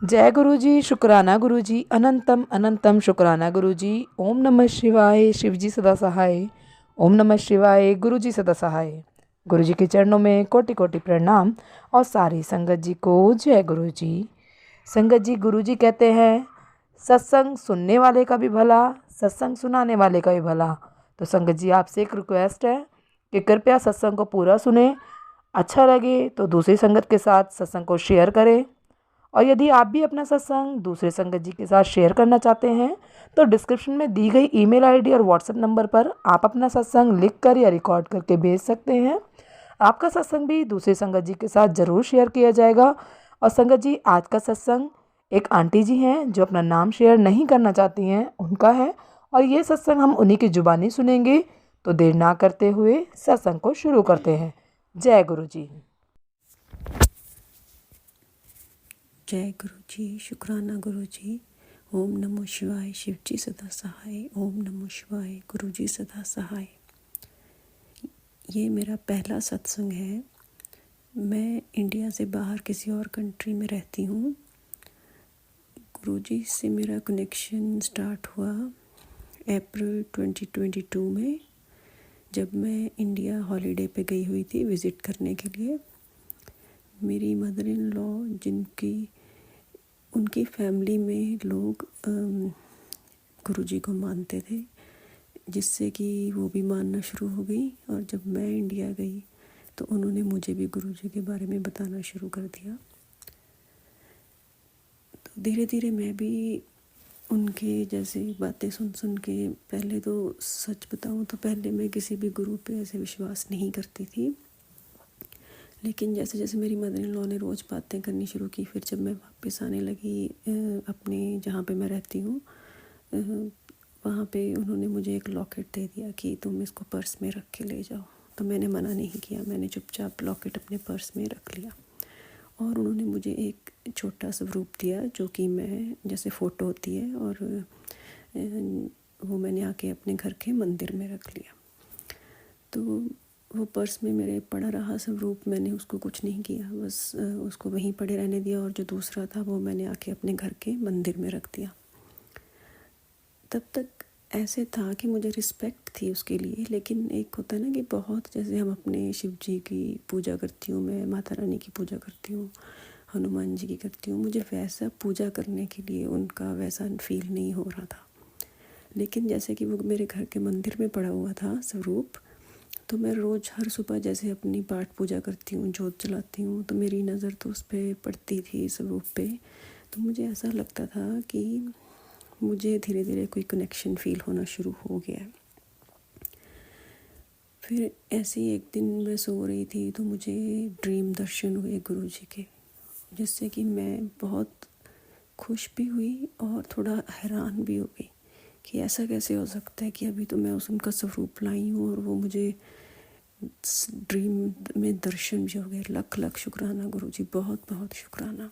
जय गुरु जी, शुक्राना गुरु जी, अनंतम अनंतम शुक्राना गुरु जी। ओम नमः शिवाय, शिव जी सदा सहाय। ओम नमः शिवाय, गुरु जी सदा सहाय। गुरु जी के चरणों में कोटि कोटि प्रणाम और सारी संगत जी को जय गुरु जी। संगत जी, गुरु जी कहते हैं सत्संग सुनने वाले का भी भला, सत्संग सुनाने वाले का भी भला। तो संगत जी, आपसे एक रिक्वेस्ट है कि कृपया सत्संग को पूरा सुने। अच्छा लगे तो दूसरी संगत के साथ सत्संग को शेयर करें। और यदि आप भी अपना सत्संग दूसरे संगत जी के साथ शेयर करना चाहते हैं तो डिस्क्रिप्शन में दी गई ईमेल आईडी और व्हाट्सएप नंबर पर आप अपना सत्संग लिख कर या रिकॉर्ड करके भेज सकते हैं। आपका सत्संग भी दूसरे संगत जी के साथ ज़रूर शेयर किया जाएगा। और संगत जी, आज का सत्संग एक आंटी जी हैं जो अपना नाम शेयर नहीं करना चाहती हैं, उनका है। और ये सत्संग हम उन्हीं की जुबानी सुनेंगे। तो देर ना करते हुए सत्संग को शुरू करते हैं। जय गुरु जी। जय गुरु जी, शुक्राना गुरु जी। ओम नमो शिवाय, शिव जी सदा सहाय। ओम नमो शिवाय, गुरु जी सदा सहाय। ये मेरा पहला सत्संग है। मैं इंडिया से बाहर किसी और कंट्री में रहती हूँ। गुरु जी से मेरा कनेक्शन स्टार्ट हुआ अप्रैल 2022 में, जब मैं इंडिया हॉलीडे पे गई हुई थी विज़िट करने के लिए। मेरी मदर इन लॉ, उनकी फैमिली में लोग गुरुजी को मानते थे, जिससे कि वो भी मानना शुरू हो गई। और जब मैं इंडिया गई तो उन्होंने मुझे भी गुरुजी के बारे में बताना शुरू कर दिया। तो धीरे धीरे मैं भी उनके जैसे बातें सुन सुन के, पहले तो सच बताऊं तो पहले मैं किसी भी गुरु पे ऐसे विश्वास नहीं करती थी। लेकिन जैसे जैसे मेरी मदर इन लॉ ने रोज़ बातें करनी शुरू की, फिर जब मैं वापस आने लगी अपने जहाँ पे मैं रहती हूँ, वहाँ पे उन्होंने मुझे एक लॉकेट दे दिया कि तुम इसको पर्स में रख के ले जाओ। तो मैंने मना नहीं किया, मैंने चुपचाप लॉकेट अपने पर्स में रख लिया। और उन्होंने मुझे एक छोटा सा रूप दिया, जो कि मैं जैसे फ़ोटो होती है, और वो मैंने आके अपने घर के मंदिर में रख लिया। तो वो पर्स में मेरे पड़ा रहा स्वरूप, मैंने उसको कुछ नहीं किया, बस उसको वहीं पड़े रहने दिया। और जो दूसरा था वो मैंने आके अपने घर के मंदिर में रख दिया। तब तक ऐसे था कि मुझे रिस्पेक्ट थी उसके लिए। लेकिन एक होता है ना कि बहुत, जैसे हम अपने शिव जी की पूजा करती हूँ, मैं माता रानी की पूजा करती हूँ, हनुमान जी की करती हूँ, मुझे वैसा पूजा करने के लिए उनका वैसा फील नहीं हो रहा था। लेकिन जैसे कि वो मेरे घर के मंदिर में पड़ा हुआ था स्वरूप, तो मैं रोज़ हर सुबह जैसे अपनी पाठ पूजा करती हूँ, जोत जलाती हूँ, तो मेरी नज़र तो उस पर पड़ती थी, स्वरूप पे। तो मुझे ऐसा लगता था कि मुझे धीरे धीरे कोई कनेक्शन फील होना शुरू हो गया। फिर ऐसे ही एक दिन मैं सो रही थी तो मुझे ड्रीम दर्शन हुए गुरुजी के, जिससे कि मैं बहुत खुश भी हुई और थोड़ा हैरान भी हो गई कि ऐसा कैसे हो सकता है कि अभी तो मैं उनका स्वरूप लाई हूँ और वो मुझे ड्रीम में दर्शन भी हो गए। लख लख शुक्राना गुरुजी, बहुत बहुत शुक्राना।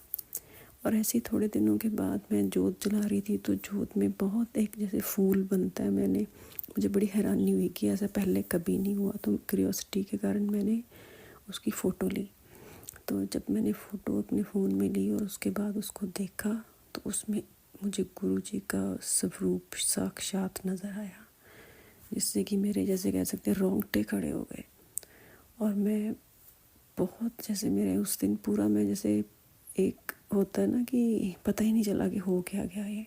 और ऐसे ही थोड़े दिनों के बाद मैं जोत जला रही थी, तो जोत में बहुत एक जैसे फूल बनता है, मुझे बड़ी हैरानी हुई कि ऐसा पहले कभी नहीं हुआ। तो क्यूरियोसिटी के कारण मैंने उसकी फ़ोटो ली। तो जब मैंने फ़ोटो अपने फ़ोन में ली और उसके बाद उसको देखा, तो उसमें मुझे गुरुजी का स्वरूप साक्षात नज़र आया, जिससे कि मेरे जैसे कह सकते हैं रोंगटे खड़े हो गए। और मैं बहुत, जैसे मेरे उस दिन पूरा, मैं जैसे एक होता है ना कि पता ही नहीं चला कि हो क्या गया ये।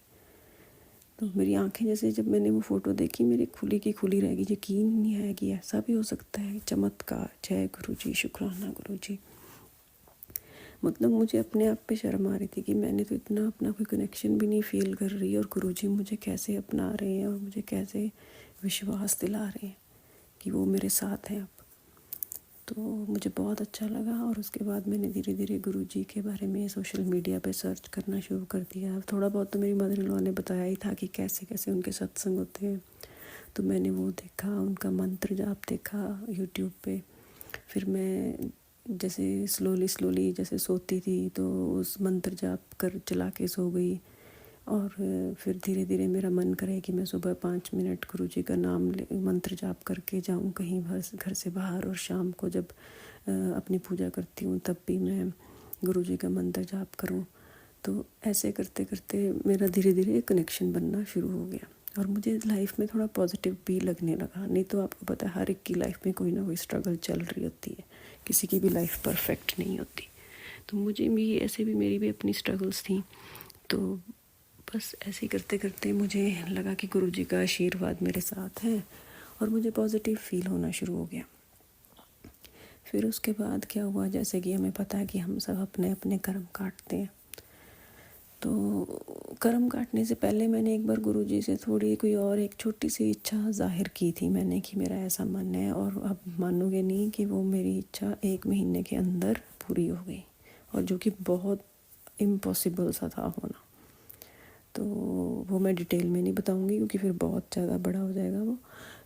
तो मेरी आंखें जैसे, जब मैंने वो फ़ोटो देखी, मेरी खुली की खुली रह गई। यकीन नहीं आया कि ऐसा भी हो सकता है, चमत्कार। जय गुरु जी, शुक्राना गुरु जी। मतलब मुझे अपने आप पे शर्म आ रही थी कि मैंने तो इतना अपना कोई कनेक्शन भी नहीं फील कर रही, और गुरु जी मुझे कैसे अपना रहे हैं और मुझे कैसे विश्वास दिला रहे हैं कि वो मेरे साथ हैं अब। तो मुझे बहुत अच्छा लगा। और उसके बाद मैंने धीरे धीरे गुरुजी के बारे में सोशल मीडिया पे सर्च करना शुरू कर दिया। थोड़ा बहुत तो मेरी मदर इन लॉ ने बताया ही था कि कैसे कैसे उनके सत्संग होते हैं, तो मैंने वो देखा, उनका मंत्र जाप देखा यूट्यूब पे। फिर मैं जैसे स्लोली जैसे सोती थी तो उस मंत्र जाप कर चला के सो गई। और फिर धीरे धीरे मेरा मन करे कि मैं सुबह 5 मिनट गुरुजी का नाम मंत्र जाप करके जाऊं कहीं घर से बाहर, और शाम को जब अपनी पूजा करती हूँ तब भी मैं गुरुजी का मंत्र जाप करूं। तो ऐसे करते करते मेरा धीरे धीरे कनेक्शन बनना शुरू हो गया और मुझे लाइफ में थोड़ा पॉजिटिव भी लगने लगा। नहीं तो आपको पता है हर एक की लाइफ में कोई ना कोई स्ट्रगल चल रही होती है, किसी की भी लाइफ परफेक्ट नहीं होती। तो मुझे भी ऐसे भी मेरी भी अपनी स्ट्रगल्स थी। तो बस ऐसे ही करते करते मुझे लगा कि गुरुजी का आशीर्वाद मेरे साथ है और मुझे पॉजिटिव फील होना शुरू हो गया। फिर उसके बाद क्या हुआ, जैसे कि हमें पता है कि हम सब अपने अपने कर्म काटते हैं। तो कर्म काटने से पहले मैंने एक बार गुरुजी से थोड़ी कोई और एक छोटी सी इच्छा जाहिर की थी मैंने कि मेरा ऐसा मन है, और अब मानोगे नहीं कि वो मेरी इच्छा 1 महीने के अंदर पूरी हो गई, और जो कि बहुत इम्पॉसिबल सा था होना। तो वो मैं डिटेल में नहीं बताऊंगी क्योंकि फिर बहुत ज़्यादा बड़ा हो जाएगा वो।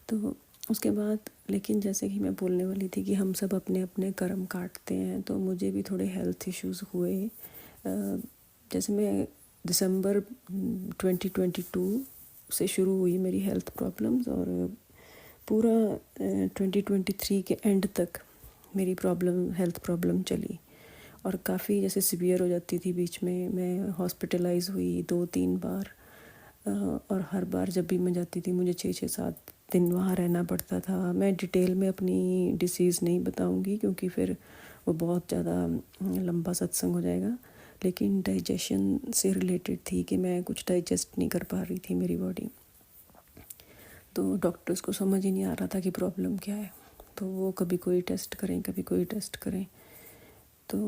तो उसके बाद लेकिन जैसे कि मैं बोलने वाली थी कि हम सब अपने अपने कर्म काटते हैं, तो मुझे भी थोड़े हेल्थ इश्यूज़ हुए। जैसे मैं दिसंबर 2022 से शुरू हुई मेरी हेल्थ प्रॉब्लम्स, और पूरा 2023 के एंड तक मेरी हेल्थ प्रॉब्लम चली, और काफ़ी जैसे सीवियर हो जाती थी। बीच में मैं हॉस्पिटलाइज हुई 2-3 बार, और हर बार जब भी मैं जाती थी मुझे 6-7 दिन वहाँ रहना पड़ता था। मैं डिटेल में अपनी डिसीज़ नहीं बताऊंगी क्योंकि फिर वो बहुत ज़्यादा लंबा सत्संग हो जाएगा, लेकिन डाइजेशन से रिलेटेड थी कि मैं कुछ डाइजेस्ट नहीं कर पा रही थी मेरी बॉडी। तो डॉक्टर्स को समझ ही नहीं आ रहा था कि प्रॉब्लम क्या है, तो वो कभी कोई टेस्ट करें कभी कोई टेस्ट करें। तो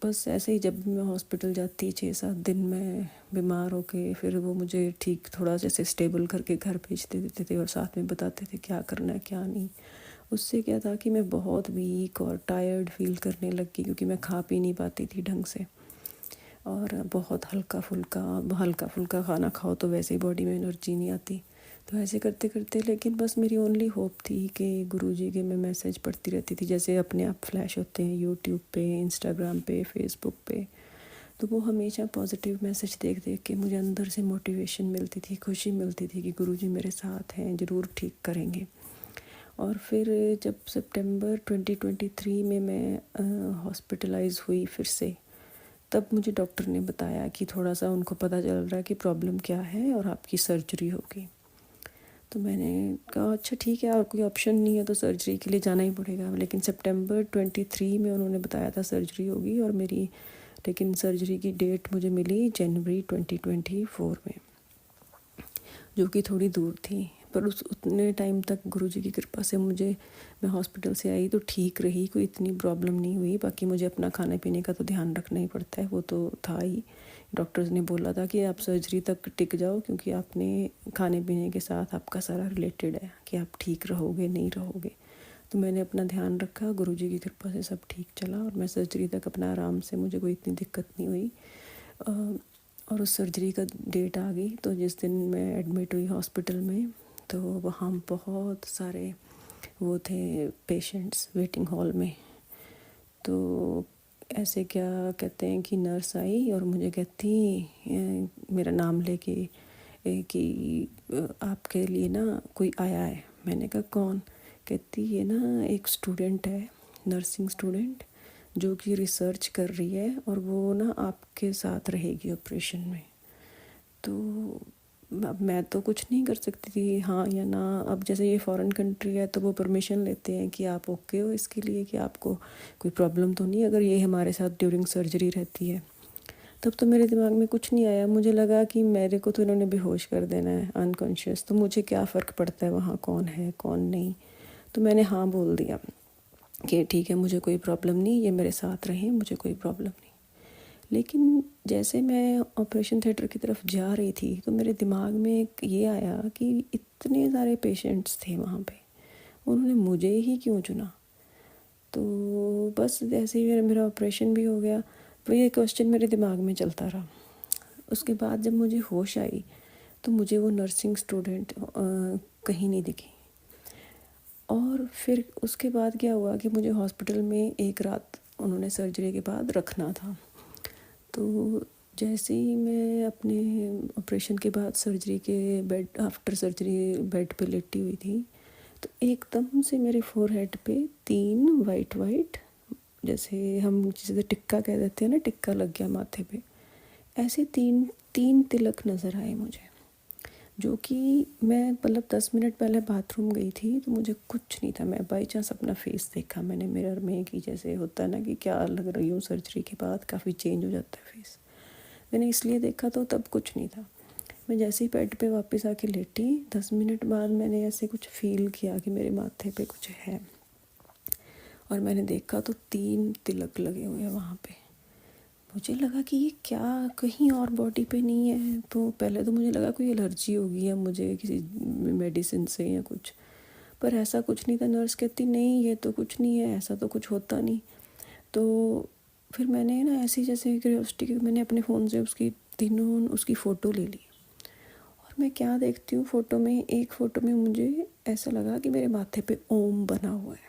बस ऐसे ही जब भी मैं हॉस्पिटल जाती 6-7 दिन में बीमार होके, फिर वो मुझे ठीक थोड़ा जैसे स्टेबल करके घर भेजते देते थे और साथ में बताते थे क्या करना है क्या नहीं। उससे क्या था कि मैं बहुत वीक और टायर्ड फील करने लगी क्योंकि मैं खा पी नहीं पाती थी ढंग से, और बहुत हल्का फुल्का खाना खाओ तो वैसे ही बॉडी में एनर्जी नहीं आती। तो ऐसे करते करते लेकिन बस मेरी ओनली होप थी कि गुरुजी के मैं मैसेज पढ़ती रहती थी, जैसे अपने आप फ्लैश होते हैं यूट्यूब पे, इंस्टाग्राम पे, फेसबुक पे। तो वो हमेशा पॉजिटिव मैसेज देख देख के मुझे अंदर से मोटिवेशन मिलती थी, खुशी मिलती थी कि गुरुजी मेरे साथ हैं, ज़रूर ठीक करेंगे। और फिर जब सितंबर 2023 में मैं हॉस्पिटलाइज हुई फिर से, तब मुझे डॉक्टर ने बताया कि थोड़ा सा उनको पता चल रहा है कि प्रॉब्लम क्या है और आपकी सर्जरी होगी। तो मैंने कहा अच्छा ठीक है, और कोई ऑप्शन नहीं है तो सर्जरी के लिए जाना ही पड़ेगा। लेकिन सितंबर 23 में उन्होंने बताया था सर्जरी होगी, और मेरी लेकिन सर्जरी की डेट मुझे मिली जनवरी 2024 में, जो कि थोड़ी दूर थी। पर उतने टाइम तक गुरुजी की कृपा से मैं हॉस्पिटल से आई तो ठीक रही, कोई इतनी प्रॉब्लम नहीं हुई। बाकी मुझे अपना खाने पीने का तो ध्यान रखना ही पड़ता है, वो तो था ही। डॉक्टर्स ने बोला था कि आप सर्जरी तक टिक जाओ क्योंकि आपने खाने पीने के साथ आपका सारा रिलेटेड है कि आप ठीक रहोगे नहीं रहोगे। तो मैंने अपना ध्यान रखा, गुरुजी की कृपा से सब ठीक चला, और मैं सर्जरी तक अपना आराम से, मुझे कोई इतनी दिक्कत नहीं हुई। और उस सर्जरी का डेट आ गई, तो जिस दिन मैं एडमिट हुई हॉस्पिटल में, तो वहाँ बहुत सारे वो थे पेशेंट्स वेटिंग हॉल में। तो ऐसे क्या कहते हैं कि नर्स आई और मुझे कहती मेरा नाम लेके कि आपके लिए ना कोई आया है। मैंने कहा कौन? कहती ये ना एक स्टूडेंट है, नर्सिंग स्टूडेंट, जो कि रिसर्च कर रही है और वो ना आपके साथ रहेगी ऑपरेशन में। तो अब मैं तो कुछ नहीं कर सकती थी हाँ या ना। अब जैसे ये फॉरेन कंट्री है तो वो परमिशन लेते हैं कि आप ओके हो इसके लिए, कि आपको कोई प्रॉब्लम तो नहीं अगर ये हमारे साथ ड्यूरिंग सर्जरी रहती है। तब तो मेरे दिमाग में कुछ नहीं आया, मुझे लगा कि मेरे को तो इन्होंने बेहोश कर देना है, अनकॉन्शियस, तो मुझे क्या फ़र्क पड़ता है वहाँ कौन है कौन नहीं। तो मैंने हाँ बोल दिया कि ठीक है, मुझे कोई प्रॉब्लम नहीं, ये मेरे साथ रहें, मुझे कोई प्रॉब्लम नहीं। लेकिन जैसे मैं ऑपरेशन थिएटर की तरफ जा रही थी तो मेरे दिमाग में एक ये आया कि इतने सारे पेशेंट्स थे वहाँ पे, उन्होंने मुझे ही क्यों चुना। तो बस जैसे ही मेरा ऑपरेशन भी हो गया तो ये क्वेश्चन मेरे दिमाग में चलता रहा। उसके बाद जब मुझे होश आई तो मुझे वो नर्सिंग स्टूडेंट कहीं नहीं दिखी। और फिर उसके बाद क्या हुआ कि मुझे हॉस्पिटल में एक रात उन्होंने सर्जरी के बाद रखना था। तो जैसे ही मैं अपने ऑपरेशन के बाद सर्जरी के आफ्टर सर्जरी बेड पे लेटी हुई थी, तो एकदम से मेरे फोरहेड पे 3 वाइट जैसे हम जिसे टिक्का कह देते हैं ना, टिक्का लग गया माथे पे। ऐसे तीन तीन तिलक नज़र आए मुझे, जो कि मैं मतलब 10 मिनट पहले बाथरूम गई थी तो मुझे कुछ नहीं था। मैं बाई चांस अपना फेस देखा मैंने मिरर में कि जैसे होता है ना कि क्या लग रही हूँ, सर्जरी के बाद काफ़ी चेंज हो जाता है फेस। मैंने इसलिए देखा तो तब कुछ नहीं था। मैं जैसे ही बेड पे वापस आके लेटी 10 मिनट बाद मैंने ऐसे कुछ फील किया कि मेरे माथे पे कुछ है, और मैंने देखा तो 3 तिलक लगे हुए हैं वहाँ पे। मुझे लगा कि ये क्या कहीं और बॉडी पे नहीं है, तो पहले तो मुझे लगा कोई एलर्जी होगी या मुझे किसी मेडिसिन से या कुछ, पर ऐसा कुछ नहीं था। नर्स कहती नहीं ये तो कुछ नहीं है, ऐसा तो कुछ होता नहीं। तो फिर मैंने ना ऐसी जैसे क्यूरियोसिटी मैंने अपने फ़ोन से उसकी फ़ोटो ले ली, और मैं क्या देखती हूँ फ़ोटो में, एक फ़ोटो में मुझे ऐसा लगा कि मेरे माथे पे ओम बना हुआ है।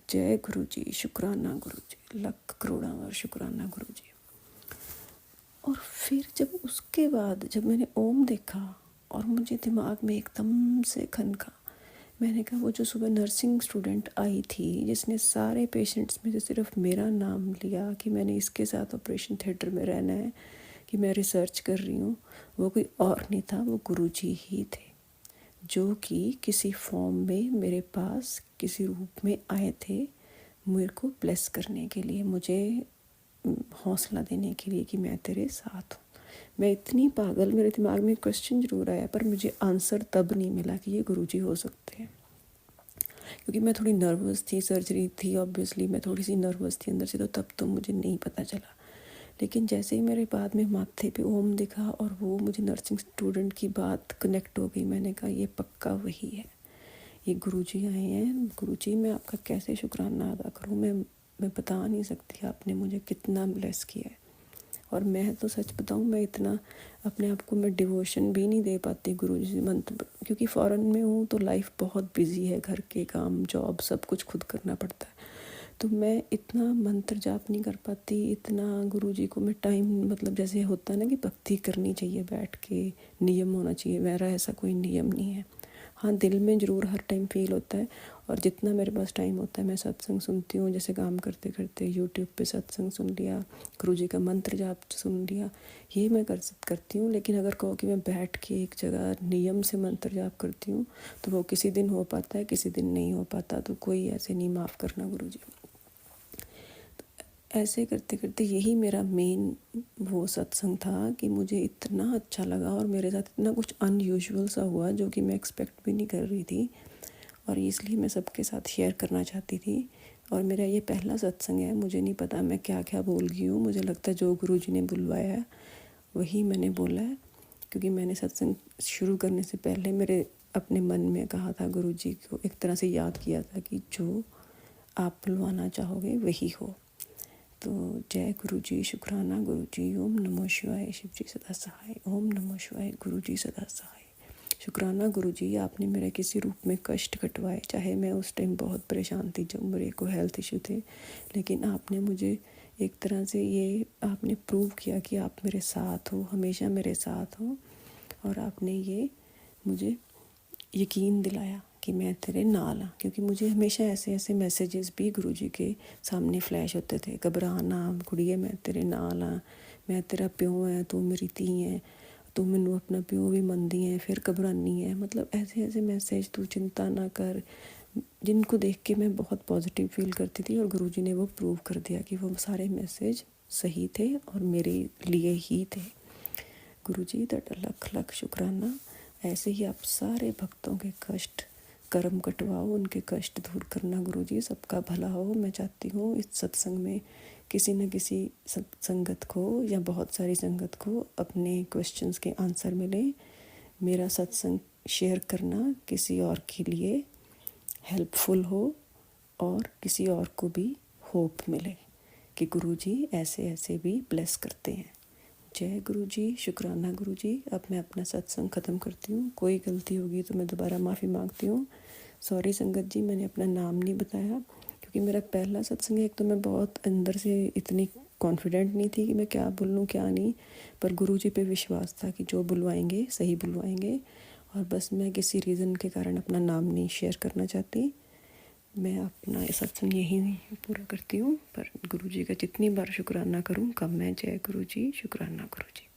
जय गुरु जी, शुक्राना गुरु जी, लाख करोड़ां शुक्राना गुरु जी। और फिर जब उसके बाद जब मैंने ओम देखा और मुझे दिमाग में एकदम से खनका, मैंने कहा वो जो सुबह नर्सिंग स्टूडेंट आई थी जिसने सारे पेशेंट्स में से सिर्फ मेरा नाम लिया कि मैंने इसके साथ ऑपरेशन थिएटर में रहना है, कि मैं रिसर्च कर रही हूँ, वो कोई और नहीं था, वो गुरुजी ही थे, जो कि किसी फॉर्म में मेरे पास किसी रूप में आए थे मेरे को ब्लेस करने के लिए, मुझे हौसला देने के लिए कि मैं तेरे साथ हूँ। मैं इतनी पागल, मेरे दिमाग में क्वेश्चन जरूर आया पर मुझे आंसर तब नहीं मिला कि ये गुरुजी हो सकते हैं, क्योंकि मैं थोड़ी नर्वस थी, सर्जरी थी ऑब्वियसली, मैं थोड़ी सी नर्वस थी अंदर से, तो तब तो मुझे नहीं पता चला। लेकिन जैसे ही मेरे बाद में माथे पे ओम दिखा और वो मुझे नर्सिंग स्टूडेंट की बात कनेक्ट हो गई, मैंने कहा ये पक्का वही है, ये गुरुजी आए हैं। गुरुजी मैं आपका कैसे शुक्राना अदा करूँ, मैं बता नहीं सकती आपने मुझे कितना ब्लेस किया है। और मैं तो सच बताऊँ, मैं इतना अपने आप को मैं डिवोशन भी नहीं दे पाती गुरुजी मंत्र, क्योंकि फ़ॉरेन में हूँ तो लाइफ बहुत बिजी है, घर के काम, जॉब, सब कुछ खुद करना पड़ता है, तो मैं इतना मंत्र जाप नहीं कर पाती, इतना गुरुजी को मैं टाइम, मतलब जैसे होता है ना कि भक्ति करनी चाहिए बैठ के, नियम होना चाहिए, मेरा ऐसा कोई नियम नहीं है। हाँ, दिल में ज़रूर हर टाइम फील होता है, और जितना मेरे पास टाइम होता है मैं सत्संग सुनती हूँ, जैसे काम करते करते यूट्यूब पे सत्संग सुन लिया, गुरुजी का मंत्र जाप सुन लिया, ये मैं करती हूँ। लेकिन अगर कहो कि मैं बैठ के एक जगह नियम से मंत्र जाप करती हूँ तो वो किसी दिन हो पाता है, किसी दिन नहीं हो पाता, तो कोई ऐसे नहीं, माफ़ करना गुरुजी। ऐसे करते करते यही मेरा मेन वो सत्संग था कि मुझे इतना अच्छा लगा और मेरे साथ इतना कुछ अनयूजुअल सा हुआ जो कि मैं एक्सपेक्ट भी नहीं कर रही थी, और इसलिए मैं सबके साथ शेयर करना चाहती थी। और मेरा ये पहला सत्संग है, मुझे नहीं पता मैं क्या क्या बोल गई हूँ, मुझे लगता है जो गुरुजी ने बुलवाया है वही मैंने बोला है, क्योंकि मैंने सत्संग शुरू करने से पहले मेरे अपने मन में कहा था, गुरुजी को एक तरह से याद किया था कि जो आप बुलवाना चाहोगे वही हो। तो जय गुरु जी, शुक्राना गुरु जी, ओम नमो शिवाय, शिव जी सदा सहाय, ओम नमो शिवाय, गुरु जी सदा सहाय। शुक्राना गुरु जी, आपने मेरे किसी रूप में कष्ट कटवाए, चाहे मैं उस टाइम बहुत परेशान थी जब मेरे को हेल्थ इशू थे, लेकिन आपने मुझे एक तरह से ये आपने प्रूव किया कि आप मेरे साथ हो, हमेशा मेरे साथ हो, और आपने ये मुझे यकीन दिलाया कि मैं तेरे नाल हाँ, क्योंकि मुझे हमेशा ऐसे ऐसे मैसेजेस भी गुरुजी के सामने फ्लैश होते थे, घबराना कुड़िए मैं तेरे नाल हाँ, मैं तेरा प्यो है, तू मेरी धी है, तू मैनू अपना प्यो भी मनदी है, फिर घबरानी है, मतलब ऐसे ऐसे मैसेज, तू चिंता ना कर, जिनको देख के मैं बहुत पॉजिटिव फील करती थी, और गुरुजी ने वो प्रूव कर दिया कि वो सारे मैसेज सही थे और मेरे लिए ही थे। गुरुजी तेरा लख लख शुक्राना। ऐसे ही आप सारे भक्तों के कष्ट कर्म कटवाओ, उनके कष्ट दूर करना गुरुजी, सबका भला हो। मैं चाहती हूँ इस सत्संग में किसी न किसी संगत को या बहुत सारी संगत को अपने क्वेश्चंस के आंसर मिले। मेरा सत्संग शेयर करना किसी और के लिए हेल्पफुल हो और किसी और को भी होप मिले कि गुरुजी ऐसे ऐसे भी ब्लेस करते हैं। जय गुरु जी, शुक्राना गुरु जी। अब मैं अपना सत्संग ख़त्म करती हूँ। कोई गलती होगी तो मैं दोबारा माफ़ी मांगती हूँ। सॉरी संगत जी, मैंने अपना नाम नहीं बताया क्योंकि मेरा पहला सत्संग है। एक तो मैं बहुत अंदर से इतनी कॉन्फिडेंट नहीं थी कि मैं क्या बोलूँ क्या नहीं, पर गुरु जी पे विश्वास था कि जो बुलवाएंगे सही बुलवाएंगे, और बस मैं किसी रीज़न के कारण अपना नाम नहीं शेयर करना चाहती। मैं अपना सत्संग यही पूरा करती हूँ, पर गुरु जी का जितनी बार शुक्राना करूँ कम है। जय गुरु जी, शुक्राना गुरु जी।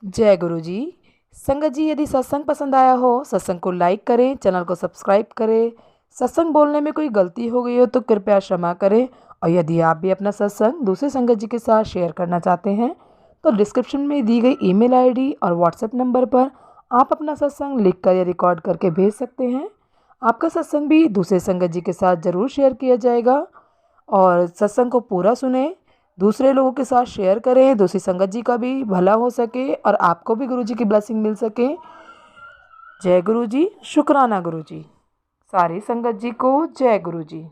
जय गुरु जी। संगत जी, यदि सत्संग पसंद आया हो, सत्संग को लाइक करें, चैनल को सब्सक्राइब करें। सत्संग बोलने में कोई गलती हो गई हो तो कृपया क्षमा करें। और यदि आप भी अपना सत्संग दूसरे संगत जी के साथ शेयर करना चाहते हैं तो डिस्क्रिप्शन में दी गई ईमेल आईडी और व्हाट्सएप नंबर पर आप अपना सत्संग लिखकर या रिकॉर्ड करके भेज सकते हैं। आपका सत्संग भी दूसरे संगत जी के साथ ज़रूर शेयर किया जाएगा। और सत्संग को पूरा सुने, दूसरे लोगों के साथ शेयर करें, दूसरी संगत जी का भी भला हो सके और आपको भी गुरु जी की ब्लेसिंग मिल सके। जय गुरु जी, शुक्राना गुरु जी। सारी संगत जी को जय गुरु जी।